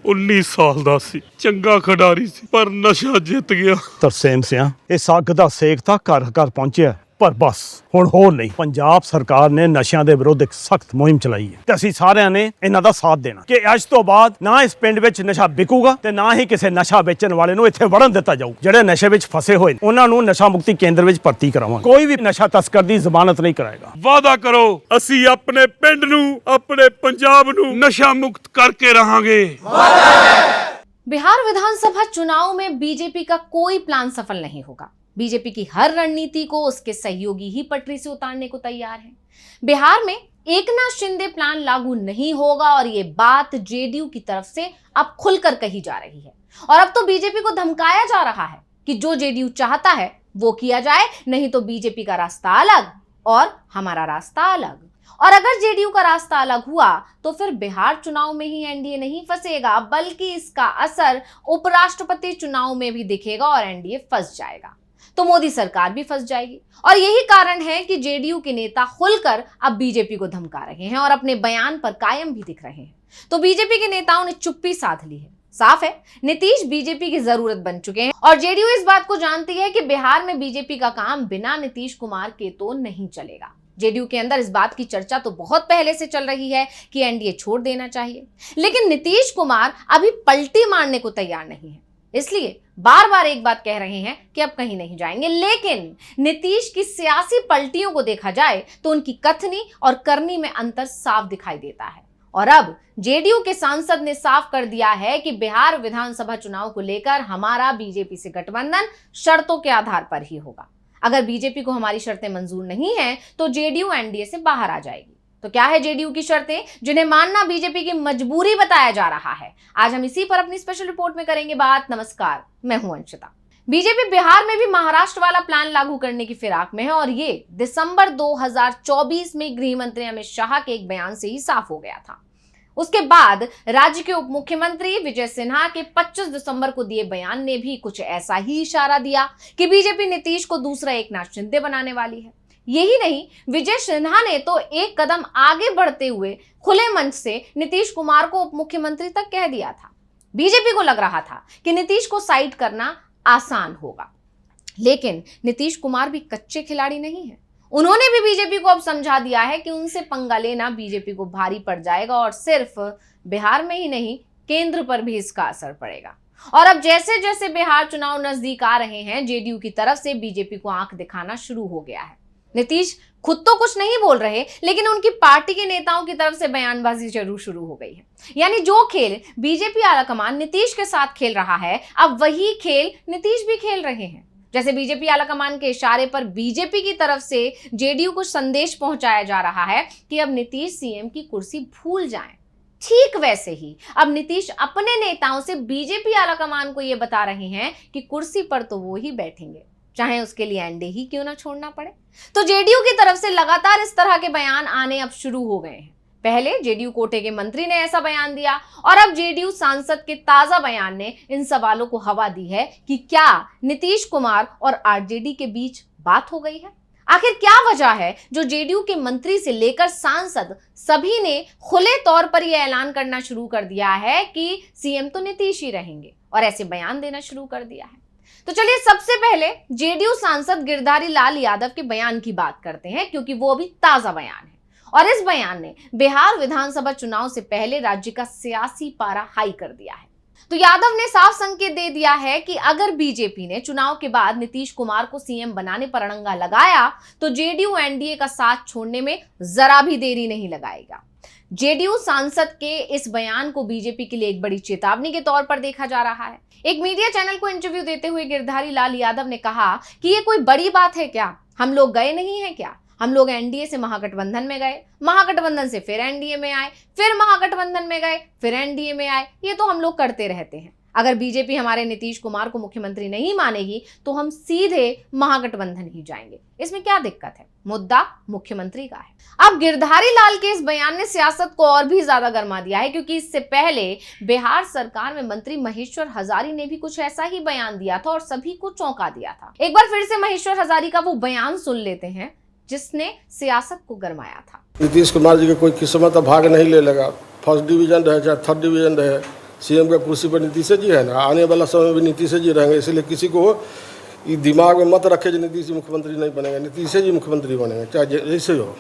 19 ਸਾਲ ਦਾ ਸੀ, ਚੰਗਾ ਖਿਡਾਰੀ ਸੀ, ਪਰ ਨਸ਼ਾ ਜਿੱਤ ਗਿਆ। ਤਰਸੇਮ ਸਿਆ ਇਸ ਅੱਗ ਦਾ ਸੇਕ ਤਾਂ ਘਰ ਘਰ ਪਹੁੰਚਿਆ, ਪਰ ਬਸ ਹੁਣ ਹੋਰ ਨਹੀਂ। ਪੰਜਾਬ ਸਰਕਾਰ ਨੇ ਨਸ਼ਿਆਂ ਦੇ ਵਿਰੁੱਧ ਇੱਕ ਸਖਤ ਮੁਹਿੰਮ ਚਲਾਈ ਹੈ ਤੇ ਅਸੀਂ ਸਾਰਿਆਂ ਨੇ ਇਹਨਾਂ ਦਾ ਸਾਥ ਦੇਣਾ ਕਿ ਅੱਜ ਤੋਂ ਬਾਅਦ ਨਾ ਇਸ ਪਿੰਡ ਵਿੱਚ ਨਸ਼ਾ ਵਿਕੂਗਾ ਤੇ ਨਾ ਹੀ ਕਿਸੇ ਨਸ਼ਾ ਵੇਚਣ ਵਾਲੇ ਨੂੰ ਇੱਥੇ ਵੜਨ ਦਿੱਤਾ ਜਾਊ। ਜਿਹੜੇ ਨਸ਼ੇ ਵਿੱਚ ਫਸੇ ਹੋਏ ਨੇ ਉਹਨਾਂ ਨੂੰ ਨਸ਼ਾ ਮੁਕਤੀ ਕੇਂਦਰ ਵਿੱਚ ਭਰਤੀ ਕਰਾਵਾਂਗੇ। ਕੋਈ ਵੀ ਨਸ਼ਾ ਤਸਕਰ ਦੀ ਜ਼ਮਾਨਤ ਨਹੀਂ ਕਰਾਏਗਾ। ਵਾਅਦਾ ਕਰੋ, ਅਸੀਂ ਆਪਣੇ ਪਿੰਡ ਨੂੰ, ਆਪਣੇ ਪੰਜਾਬ ਨੂੰ नशा मुक्त करके रहेंगे। बिहार विधानसभा चुनाव में बीजेपी का कोई प्लान सफल नहीं होगा। बीजेपी की हर रणनीति को उसके सहयोगी ही पटरी से उतारने को तैयार हैं। बिहार में एकनाथ शिंदे प्लान लागू नहीं होगा और ये बात जेडीयू की तरफ से अब खुलकर कही जा रही है। और अब तो बीजेपी को धमकाया जा रहा है कि जो जेडीयू चाहता है वो किया जाए, नहीं तो बीजेपी का रास्ता अलग और हमारा रास्ता अलग। और अगर जेडीयू का रास्ता अलग हुआ तो फिर बिहार चुनाव में ही एनडीए नहीं फंसेगा, बल्कि इसका असर उपराष्ट्रपति चुनाव में भी दिखेगा और एनडीए फंस जाएगा, तो मोदी सरकार भी फंस जाएगी। और यही कारण है कि जेडीयू के नेता खुलकर अब बीजेपी को धमका रहे हैं और अपने बयान पर कायम भी दिख रहे हैं। तो बीजेपी के नेताओं ने चुप्पी साध ली है। साफ है, नीतीश बीजेपी की जरूरत बन चुके हैं और जेडीयू इस बात को जानती है कि बिहार में बीजेपी का काम बिना नीतीश कुमार के तो नहीं चलेगा। जेडीयू के अंदर इस बात की चर्चा तो बहुत पहले से चल रही है कि एनडीए छोड़ देना चाहिए, लेकिन नीतीश कुमार अभी पलटी मारने को तैयार नहीं है। इसलिए बार बार एक बात कह रहे हैं कि अब कहीं नहीं जाएंगे। लेकिन नीतीश की सियासी पलटियों को देखा जाए तो उनकी कथनी और करनी में अंतर साफ दिखाई देता है। और अब जेडीयू के सांसद ने साफ कर दिया है कि बिहार विधानसभा चुनाव को लेकर हमारा बीजेपी से गठबंधन शर्तों के आधार पर ही होगा। अगर बीजेपी को हमारी शर्तें मंजूर नहीं हैं तो जेडीयू एनडीए से बाहर आ जाएगी। तो क्या है जेडीयू की शर्तें जिन्हें मानना बीजेपी की मजबूरी बताया जा रहा है? आज हम इसी पर अपनी स्पेशल रिपोर्ट में करेंगे बात। नमस्कार, मैं हूं अंशिता। बीजेपी बिहार में भी महाराष्ट्र वाला प्लान लागू करने की फिराक में है और ये दिसंबर 2024 में गृह मंत्री अमित शाह के एक बयान से ही साफ हो गया था। उसके बाद राज्य के उप मुख्यमंत्री विजय सिन्हा के 25 दिसंबर को दिए बयान ने भी कुछ ऐसा ही इशारा दिया कि बीजेपी नीतीश को दूसरा एकनाथ शिंदे बनाने वाली है। यही नहीं, विजय सिन्हा ने तो एक कदम आगे बढ़ते हुए खुले मंच से नीतीश कुमार को उप मुख्यमंत्री तक कह दिया था। बीजेपी को लग रहा था कि नीतीश को साइड करना आसान होगा, लेकिन नीतीश कुमार भी कच्चे खिलाड़ी नहीं है। उन्होंने भी बीजेपी को अब समझा दिया है कि उनसे पंगा लेना बीजेपी को भारी पड़ जाएगा और सिर्फ बिहार में ही नहीं, केंद्र पर भी इसका असर पड़ेगा। और अब जैसे जैसे बिहार चुनाव नजदीक आ रहे हैं, जेडीयू की तरफ से बीजेपी को आंख दिखाना शुरू हो गया है। नीतीश खुद तो कुछ नहीं बोल रहे, लेकिन उनकी पार्टी के नेताओं की तरफ से बयानबाजी जरूर शुरू हो गई है। यानी जो खेल बीजेपी आलाकमान नीतीश के साथ खेल रहा है, अब वही खेल नीतीश भी खेल रहे हैं। जैसे बीजेपी आलाकमान के इशारे पर बीजेपी की तरफ से जेडीयू को संदेश पहुंचाया जा रहा है कि अब नीतीश सीएम की कुर्सी भूल जाएं, ठीक वैसे ही अब नीतीश अपने नेताओं से बीजेपी आलाकमान को यह बता रहे हैं कि कुर्सी पर तो वो ही बैठेंगे, चाहे उसके लिए एनडीए ही क्यों ना छोड़ना पड़े। तो जेडीयू की तरफ से लगातार इस तरह के बयान आने अब शुरू हो गए हैं। पहले जेडीयू कोटे के मंत्री ने ऐसा बयान दिया और अब जेडीयू सांसद के ताजा बयान ने इन सवालों को हवा दी है कि क्या नीतीश कुमार और आरजेडी के बीच बात हो गई है। आखिर क्या वजह है जो जेडीयू के मंत्री से लेकर सांसद सभी ने खुले तौर पर यह ऐलान करना शुरू कर दिया है कि सीएम तो नीतीश ही रहेंगे और ऐसे बयान देना शुरू कर दिया है। तो चलिए सबसे पहले जेडीयू सांसद गिरधारी लाल यादव के बयान की बात करते हैं, क्योंकि वो अभी ताजा बयान है और इस बयान ने बिहार विधानसभा चुनाव से पहले राज्य का सियासी पारा हाई कर दिया है। तो यादव ने साफ संकेत दे दिया है कि अगर बीजेपी ने चुनाव के बाद नीतीश कुमार को सीएम बनाने पर अड़ंगा लगाया तो जेडीयू एनडीए का साथ छोड़ने में जरा भी देरी नहीं लगाएगा। जेडीयू सांसद के इस बयान को बीजेपी के लिए एक बड़ी चेतावनी के तौर पर देखा जा रहा है। एक मीडिया चैनल को इंटरव्यू देते हुए गिरधारी लाल यादव ने कहा कि ये कोई बड़ी बात है क्या, हम लोग गए नहीं है क्या, हम लोग एनडीए से महागठबंधन में गए, महागठबंधन से फिर एनडीए में आए, फिर महागठबंधन में गए, फिर एनडीए में आए, ये तो हम लोग करते रहते हैं। अगर बीजेपी हमारे नीतीश कुमार को मुख्यमंत्री नहीं मानेगी तो हम सीधे महागठबंधन ही जाएंगे, इसमें क्या दिक्कत है, मुद्दा मुख्यमंत्री का है। अब गिरधारी लाल के इस बयान ने सियासत को और भी ज्यादा गर्मा दिया है, क्योंकि इससे पहले बिहार सरकार में मंत्री महेश्वर हजारी ने भी कुछ ऐसा ही बयान दिया था और सभी को चौंका दिया था। एक बार फिर से महेश्वर हजारी का वो बयान सुन लेते हैं जिसने सियासत को गरमाया था। नीतीश कुमार जी के कोई किस्मत भाग नहीं ले लगा, फर्स्ट डिवीजन रहे चाहे थर्ड डिवीजन रहे, सीएम का कुर्सी पर नीतीश जी है ना, आने वाला समय भी नीतीश जी रहेंगे। इसलिए किसी को ये दिमाग में मत रखे कि नीतीश जी मुख्यमंत्री नहीं बनेंगे, नीतीश जी मुख्यमंत्री बनेंगे चाहे जैसे हो।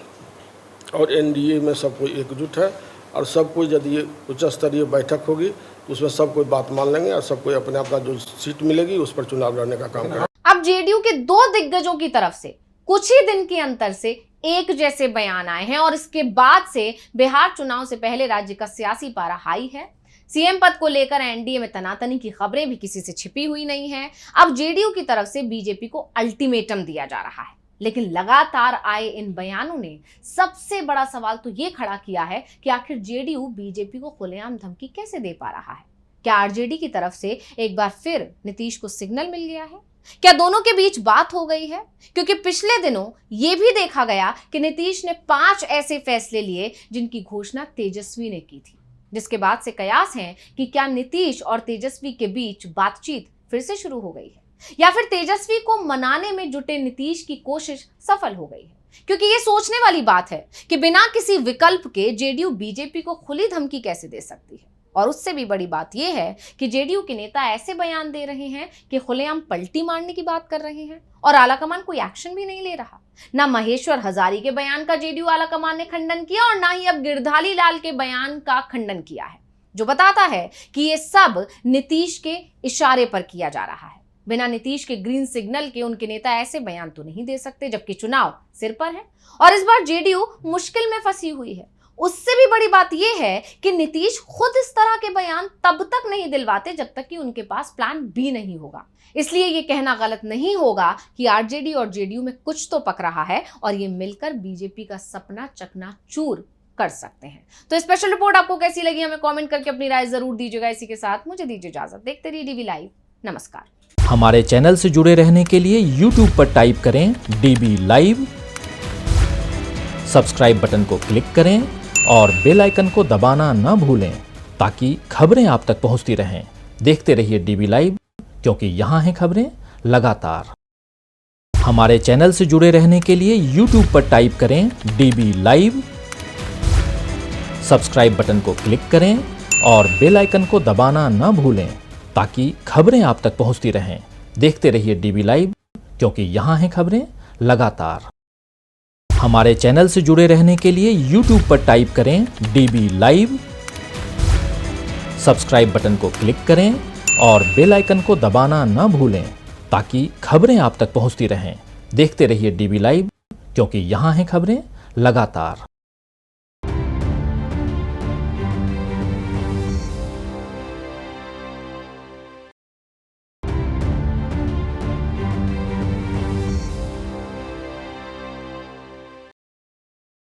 और एनडीए में सब कोई एकजुट है और सब कोई, यदि ये उच्च स्तरीय बैठक होगी तो उसमें सब कोई बात मान लेंगे और सब कोई अपने अपना जो सीट मिलेगी उस पर चुनाव लड़ने का काम करेंगे। अब जेडीयू के दो दिग्गजों की तरफ से कुछ ही दिन के अंतर से एक जैसे बयान आए हैं और इसके बाद से बिहार चुनाव से पहले राज्य का सियासी पारा हाई है। सीएम पद को लेकर एनडीए में तनातनी की खबरें भी किसी से छिपी हुई नहीं है। अब जेडीयू की तरफ से बीजेपी को अल्टीमेटम दिया जा रहा है, लेकिन लगातार आए इन बयानों ने सबसे बड़ा सवाल तो ये खड़ा किया है कि आखिर जेडीयू बीजेपी को खुलेआम धमकी कैसे दे पा रहा है। क्या आरजेडी की तरफ से एक बार फिर नीतीश को सिग्नल मिल गया है? क्या दोनों के बीच बात हो गई है? क्योंकि पिछले दिनों यह भी देखा गया कि नीतीश ने 5 ऐसे फैसले लिए जिनकी घोषणा तेजस्वी ने की थी, जिसके बाद से कयास हैं कि क्या नीतीश और तेजस्वी के बीच बातचीत फिर से शुरू हो गई है या फिर तेजस्वी को मनाने में जुटे नीतीश की कोशिश सफल हो गई है। क्योंकि ये सोचने वाली बात है कि बिना किसी विकल्प के जेडीयू बीजेपी को खुली धमकी कैसे दे सकती है। और उससे भी बड़ी बात यह है कि जेडीयू के नेता ऐसे बयान दे रहे हैं कि खुलेआम पलटी मारने की बात कर रहे हैं और आलाकमान कोई एक्शन भी नहीं ले रहा। ना महेश्वर हजारी के बयान का जेडीयू आलाकमान ने खंडन किया और ना ही अब गिरधारी लाल के बयान का खंडन किया है, जो बताता है कि ये सब नीतीश के इशारे पर किया जा रहा है। बिना नीतीश के ग्रीन सिग्नल के उनके नेता ऐसे बयान तो नहीं दे सकते, जबकि चुनाव सिर पर है और इस बार जेडीयू मुश्किल में फंसी हुई है। उससे भी बड़ी बात यह है कि नीतीश खुद इस तरह के बयान तब तक नहीं दिलवाते जब तक कि उनके पास प्लान बी नहीं होगा। इसलिए ये कहना गलत नहीं होगा कि आरजेडी और जेडीयू में कुछ तो पक रहा है और ये मिलकर बीजेपी का सपना चकनाचूर कर सकते हैं। तो स्पेशल रिपोर्ट आपको कैसी लगी हमें कमेंट करके अपनी राय जरूर दीजिएगा। इसी के साथ मुझे दीजिए इजाजत। देखते रहिए डीबी लाइव। नमस्कार। हमारे चैनल से जुड़े रहने के लिए YouTube पर टाइप करें डीबी लाइव, सब्सक्राइब बटन को क्लिक करें और बेल आइकन को दबाना न भूलें ताकि खबरें आप तक पहुंचती रहें। देखते रहिए डीबी लाइव, क्योंकि यहाँ हैं खबरें लगातार। हमारे चैनल से जुड़े रहने के लिए YouTube पर टाइप करें डीबी लाइव, सब्सक्राइब बटन को क्लिक करें और बेल आइकन को दबाना न भूलें ताकि खबरें आप तक पहुंचती रहें। देखते रहिए डीबी लाइव, क्योंकि यहाँ हैं खबरें लगातार। हमारे चैनल से जुड़े रहने के लिए YouTube पर टाइप करें डीबी लाइव, सब्सक्राइब बटन को क्लिक करें और बेल आइकन को दबाना न भूलें ताकि खबरें आप तक पहुंचती रहें। देखते रहिए डीबी लाइव, क्योंकि यहाँ हैं खबरें लगातार।